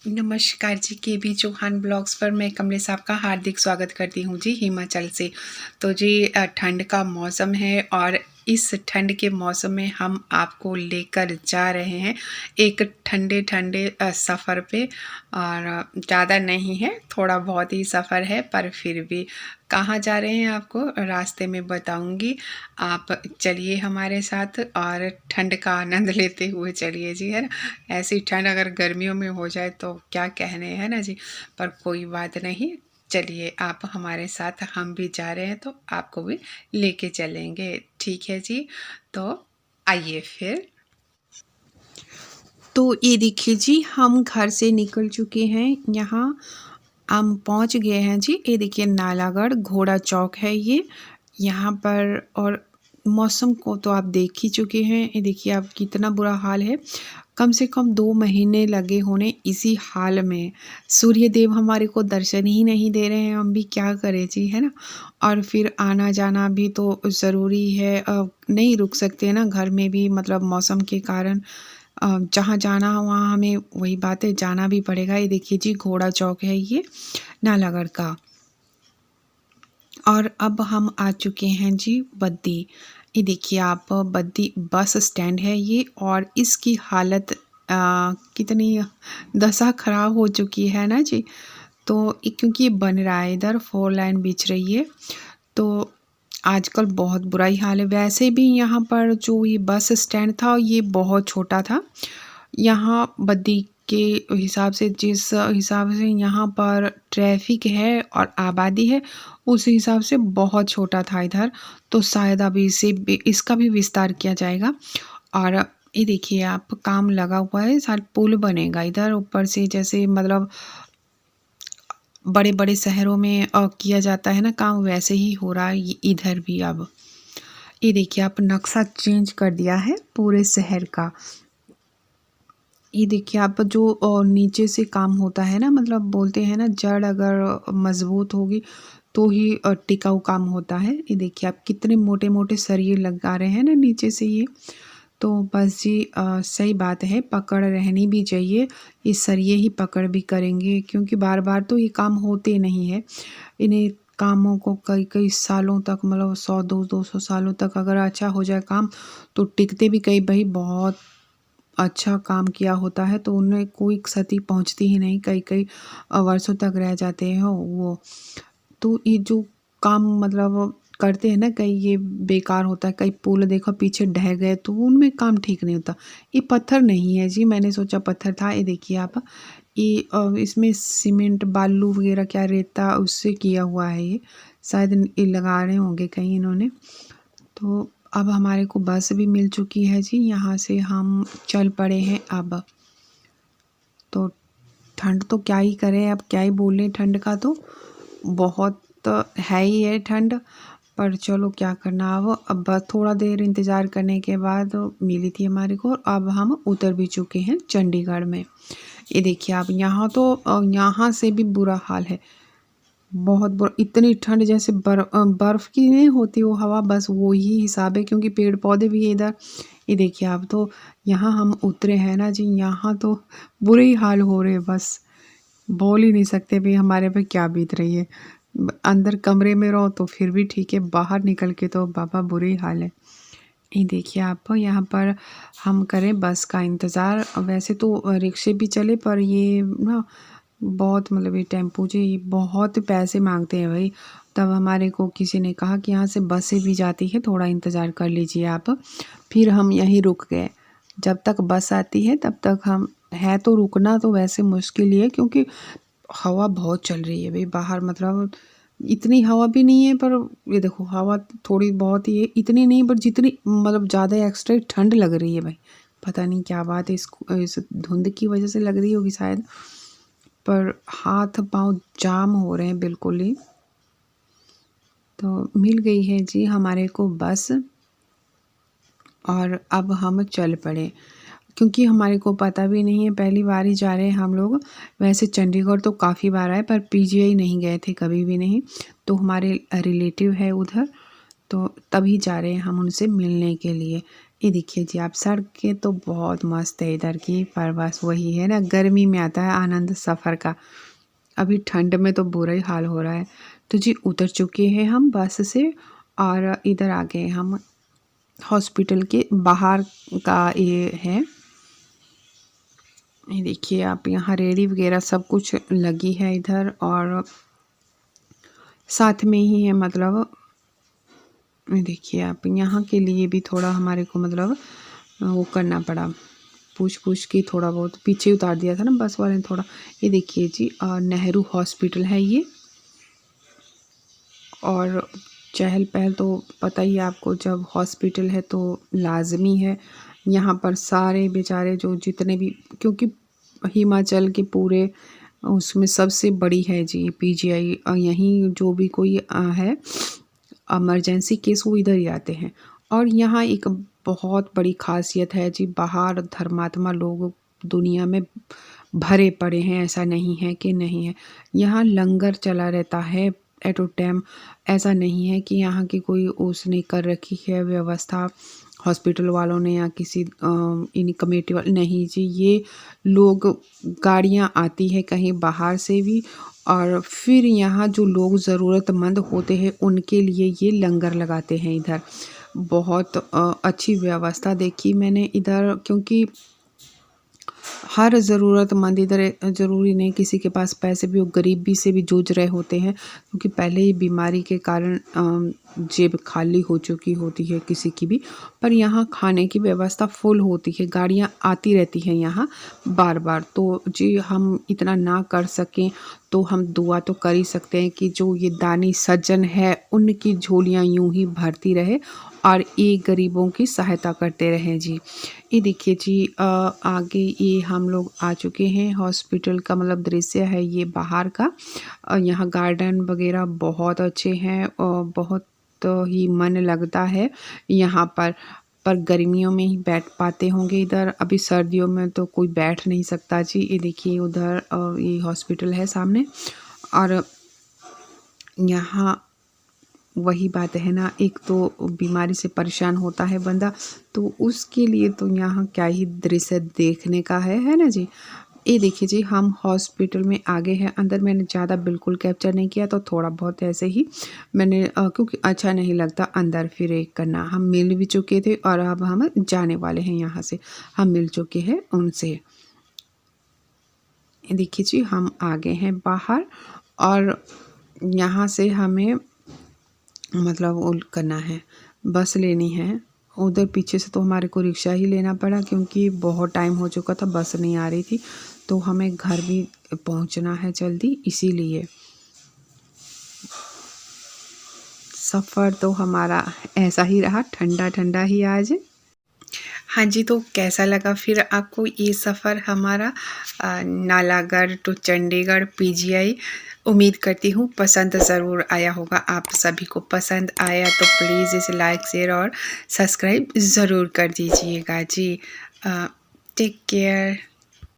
नमस्कार जी, केबी चौहान ब्लॉग्स पर मैं कमलेश आपका हार्दिक स्वागत करती हूँ जी हिमाचल से। तो जी ठंड का मौसम है और इस ठंड के मौसम में हम आपको लेकर जा रहे हैं एक ठंडे ठंडे सफ़र पे। और ज़्यादा नहीं है, थोड़ा बहुत ही सफ़र है, पर फिर भी कहाँ जा रहे हैं आपको रास्ते में बताऊंगी। आप चलिए हमारे साथ और ठंड का आनंद लेते हुए चलिए जी, है ना। ऐसी ठंड अगर गर्मियों में हो जाए तो क्या कहने, है ना जी। पर कोई बात नहीं, चलिए आप हमारे साथ, हम भी जा रहे हैं तो आपको भी लेके चलेंगे, ठीक है जी। तो आइए फिर। तो ये देखिए जी, हम घर से निकल चुके हैं, यहाँ हम पहुंच गए हैं जी। ये देखिए नालागढ़ घोड़ा चौक है ये यहाँ पर। और मौसम को तो आप देख ही चुके हैं, ये देखिए आप कितना बुरा हाल है। कम से कम 2 महीने लगे होने इसी हाल में। सूर्य देव हमारे को दर्शन ही नहीं दे रहे हैं, हम भी क्या करें जी, है ना। और फिर आना जाना भी तो ज़रूरी है, नहीं रुक सकते ना घर में भी, मतलब मौसम के कारण जहाँ जाना हो वहाँ हमें, वही बात है, जाना भी पड़ेगा। ये देखिए जी घोड़ा चौक है ये नालागढ़ का। और अब हम आ चुके हैं जी बद्दी। ये देखिए आप, बद्दी बस स्टैंड है ये, और इसकी हालत कितनी दशा खराब हो चुकी है ना जी। तो क्योंकि ये बन रहा है, इधर 4 लाइन बिछ रही है, तो आजकल बहुत बुरा ही हाल है। वैसे भी यहाँ पर जो ये बस स्टैंड था ये बहुत छोटा था। यहाँ बद्दी के हिसाब से, जिस हिसाब से यहाँ पर ट्रैफिक है और आबादी है, उस हिसाब से बहुत छोटा था इधर। तो शायद अभी इसे भी, इसका भी विस्तार किया जाएगा। और ये देखिए आप, काम लगा हुआ है, शायद पुल बनेगा इधर ऊपर से, जैसे मतलब बड़े बड़े शहरों में किया जाता है ना काम, वैसे ही हो रहा है इधर भी। अब ये देखिए आप, नक्शा चेंज कर दिया है पूरे शहर का। ये देखिए आप, जो नीचे से काम होता है ना, मतलब बोलते हैं ना, जड़ अगर मजबूत होगी तो ही टिकाऊ काम होता है। ये देखिए आप, कितने मोटे मोटे सरिये लगा रहे हैं ना नीचे से ये। तो बस जी सही बात है, पकड़ रहनी भी चाहिए। ये सरिये ही पकड़ भी करेंगे, क्योंकि बार बार तो ये काम होते नहीं है। इन्हें कामों को कई कई सालों तक, मतलब 100 200 सालों तक अगर अच्छा हो जाए काम, तो टिकते भी कई भाई बहुत अच्छा काम किया होता है, तो उन्हें कोई क्षति पहुंचती ही नहीं, कई कई वर्षों तक रह जाते हैं वो। तो ये जो काम मतलब करते हैं ना, कई ये बेकार होता है। कई पुल देखो पीछे ढह गए, तो उनमें काम ठीक नहीं होता। ये पत्थर नहीं है जी, मैंने सोचा पत्थर था। ये देखिए आप, ये इसमें सीमेंट बालू वगैरह, क्या रेता, उससे किया हुआ है ये। शायद ये लगा रहे होंगे कहीं इन्होंने। तो अब हमारे को बस भी मिल चुकी है जी, यहाँ से हम चल पड़े हैं अब। तो ठंड तो क्या ही करें, अब क्या ही बोलें, ठंड का तो बहुत है ही है ठंड। पर चलो क्या करना, अब बस थोड़ा देर इंतज़ार करने के बाद मिली थी हमारे को। अब हम उतर भी चुके हैं चंडीगढ़ में। ये देखिए आप, यहाँ तो यहाँ से भी बुरा हाल है, बहुत बुरा। इतनी ठंड, जैसे बर्फ़ की नहीं होती वो हवा, बस वो ही हिसाब है, क्योंकि पेड़ पौधे भी है इधर। ये देखिए आप, तो यहाँ हम उतरे हैं ना जी, यहाँ तो बुरे ही हाल हो रहे हैं, बस बोल ही नहीं सकते भाई हमारे पे क्या बीत रही है। अंदर कमरे में रहो तो फिर भी ठीक है, बाहर निकल के तो बाबा बुरे ही हाल है। ये देखिए आप, यहाँ पर हम करें बस का इंतज़ार। वैसे तो रिक्शे भी चले, पर ये ना बहुत, मतलब ये टेम्पो जी बहुत पैसे मांगते हैं भाई। तब हमारे को किसी ने कहा कि यहाँ से बसें भी जाती है, थोड़ा इंतज़ार कर लीजिए आप। फिर हम यहीं रुक गए, जब तक बस आती है तब तक हम, है तो रुकना तो वैसे मुश्किल ही है, क्योंकि हवा बहुत चल रही है भाई बाहर। मतलब इतनी हवा भी नहीं है, पर ये देखो हवा थोड़ी बहुत ही है, इतनी नहीं, पर जितनी मतलब ज़्यादा एक्स्ट्रा ठंड लग रही है भाई। पता नहीं क्या बात है, इस धुंध की वजह से लग रही होगी शायद। पर हाथ पाँव जाम हो रहे हैं बिल्कुल ही। तो मिल गई है जी हमारे को बस, और अब हम चल पड़े, क्योंकि हमारे को पता भी नहीं है, पहली बार ही जा रहे हैं हम लोग। वैसे चंडीगढ़ तो काफ़ी बार आए, पर पीजीआई नहीं गए थे कभी भी नहीं। तो हमारे रिलेटिव है उधर, तो तभी जा रहे हैं हम उनसे मिलने के लिए। ये देखिए जी आप, सड़कें तो बहुत मस्त है इधर की, पर बस वही है ना, गर्मी में आता है आनंद सफ़र का। अभी ठंड में तो बुरा ही हाल हो रहा है। तो जी उतर चुके हैं हम बस से और इधर आ गए हम हॉस्पिटल के बाहर का ये है। ये देखिए आप, यहाँ रेडी वगैरह सब कुछ लगी है इधर, और साथ में ही है मतलब, ये देखिए आप, यहाँ के लिए भी थोड़ा हमारे को मतलब वो करना पड़ा, पूछ के थोड़ा बहुत पीछे उतार दिया था ना बस वाले ने थोड़ा। ये देखिए जी नेहरू हॉस्पिटल है ये, और चहल पहल तो पता ही है आपको, जब हॉस्पिटल है तो लाजमी है यहाँ पर सारे बेचारे जो जितने भी, क्योंकि हिमाचल के पूरे उसमें सबसे बड़ी है जी पीजीआई, यहीं जो भी कोई है इमरजेंसी केस वो इधर ही आते हैं। और यहाँ एक बहुत बड़ी खासियत है जी, बाहर धर्मात्मा लोग दुनिया में भरे पड़े हैं, ऐसा नहीं है कि नहीं है। यहाँ लंगर चला रहता है एट अ टाइम, ऐसा नहीं है कि यहाँ की कोई उसने कर रखी है व्यवस्था हॉस्पिटल वालों ने या किसी इन कमेटी वाले, नहीं जी, ये लोग गाड़ियाँ आती है कहीं बाहर से भी, और फिर यहाँ जो लोग ज़रूरतमंद होते हैं उनके लिए ये लंगर लगाते हैं इधर। बहुत अच्छी व्यवस्था देखी मैंने इधर, क्योंकि हर ज़रूरतमंद इधर, ज़रूरी नहीं किसी के पास पैसे भी हो, गरीबी से भी जूझ रहे होते हैं, क्योंकि पहले ही बीमारी के कारण जेब खाली हो चुकी होती है किसी की भी। पर यहाँ खाने की व्यवस्था फुल होती है, गाड़ियाँ आती रहती हैं यहाँ बार बार। तो जी हम इतना ना कर सकें तो हम दुआ तो कर ही सकते हैं कि जो ये दानी सज्जन है उनकी झोलियाँ यूं ही भरती रहे और ये गरीबों की सहायता करते रहें जी। ये देखिए जी आगे ये हम लोग आ चुके हैं, हॉस्पिटल का मतलब दृश्य है ये बाहर का। यहाँ गार्डन वगैरह बहुत अच्छे हैं और बहुत ही मन लगता है यहाँ पर गर्मियों में ही बैठ पाते होंगे इधर, अभी सर्दियों में तो कोई बैठ नहीं सकता जी। ये देखिए उधर ये हॉस्पिटल है सामने, और यहाँ वही बात है ना, एक तो बीमारी से परेशान होता है बंदा, तो उसके लिए तो यहाँ क्या ही दृश्य देखने का है ना जी। ये देखिए जी हम हॉस्पिटल में आगे हैं, अंदर मैंने ज़्यादा बिल्कुल कैप्चर नहीं किया, तो थोड़ा बहुत ऐसे ही मैंने क्योंकि अच्छा नहीं लगता अंदर फिर एक करना। हम मिल भी चुके थे और अब हम जाने वाले हैं, यहाँ से हम मिल चुके हैं उनसे। देखिए जी हम आ गए हैं बाहर, और यहाँ से हमें मतलब वो करना है, बस लेनी है। उधर पीछे से तो हमारे को रिक्शा ही लेना पड़ा, क्योंकि बहुत टाइम हो चुका था, बस नहीं आ रही थी, तो हमें घर भी पहुंचना है जल्दी, इसीलिए सफ़र तो हमारा ऐसा ही रहा, ठंडा ठंडा ही आज। हाँ जी, तो कैसा लगा फिर आपको ये सफ़र हमारा नालागढ़ टू चंडीगढ़ पीजीआई। उम्मीद करती हूँ पसंद ज़रूर आया होगा, आप सभी को पसंद आया तो प्लीज़ इसे लाइक शेयर और सब्सक्राइब ज़रूर कर दीजिएगा जी। Take care.